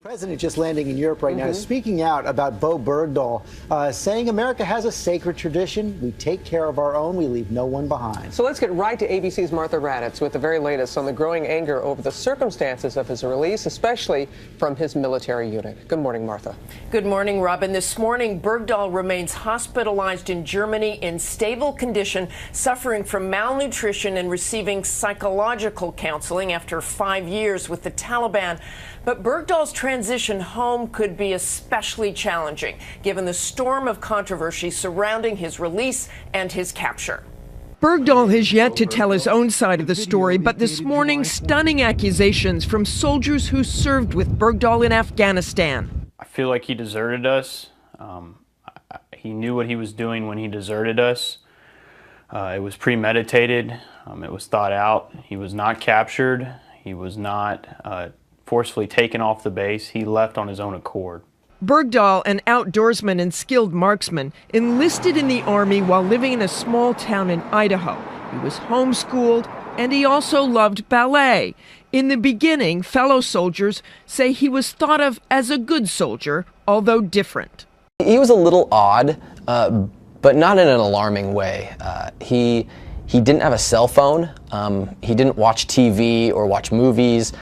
President just landing in Europe right now is speaking out about Bowe Bergdahl, saying America has a sacred tradition. We take care of our own. We leave no one behind. So let's get right to ABC's Martha Raddatz with the very latest on the growing anger over the circumstances of his release, especially from his military unit. Good morning, Martha. Good morning, Robin. This morning, Bergdahl remains hospitalized in Germany in stable condition, suffering from malnutrition and receiving psychological counseling after 5 years with the Taliban. But Bergdahl's transition home could be especially challenging, given the storm of controversy surrounding his release and his capture. Bergdahl has yet to tell his own side of the story, but this morning, stunning accusations from soldiers who served with Bergdahl in Afghanistan. I feel like he deserted us. He knew what he was doing when he deserted us. It was premeditated. It was thought out. He was not captured. He was not forcefully taken off the base. He left on his own accord. Bergdahl, an outdoorsman and skilled marksman, enlisted in the Army while living in a small town in Idaho. He was homeschooled, and he also loved ballet. In the beginning, fellow soldiers say he was thought of as a good soldier, although different. He was a little odd, but not in an alarming way. He didn't have a cell phone. He didn't watch TV or watch movies.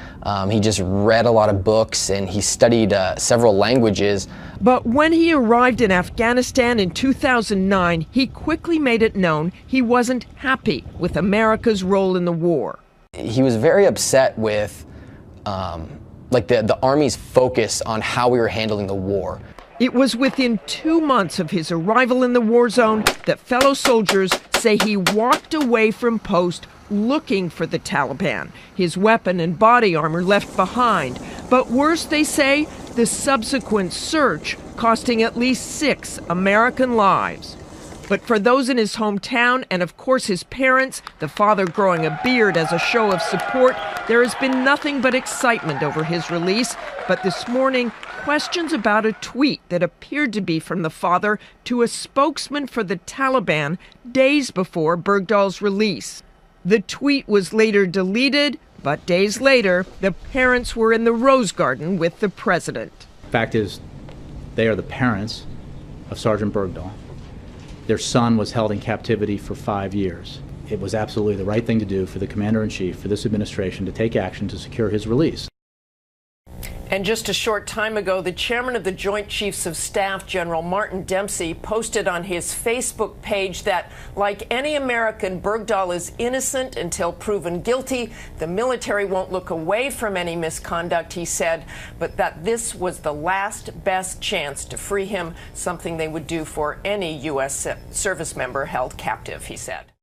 He just read a lot of books, and he studied several languages. But when he arrived in Afghanistan in 2009, he quickly made it known he wasn't happy with America's role in the war. He was very upset with the Army's focus on how we were handling the war. It was within 2 months of his arrival in the war zone that fellow soldiers say he walked away from post looking for the Taliban, his weapon and body armor left behind. But worse, they say, the subsequent search costing at least 6 American lives. But for those in his hometown, and of course his parents, the father growing a beard as a show of support, there has been nothing but excitement over his release. But this morning, questions about a tweet that appeared to be from the father to a spokesman for the Taliban days before Bergdahl's release. The tweet was later deleted, but days later, the parents were in the Rose Garden with the president. Fact is, they are the parents of Sergeant Bergdahl. Their son was held in captivity for 5 years. It was absolutely the right thing to do for the Commander-in-Chief, for this administration, to take action to secure his release. And just a short time ago, the chairman of the Joint Chiefs of Staff, General Martin Dempsey, posted on his Facebook page that, like any American, Bergdahl is innocent until proven guilty. The military won't look away from any misconduct, he said, but that this was the last best chance to free him, something they would do for any U.S. service member held captive, he said.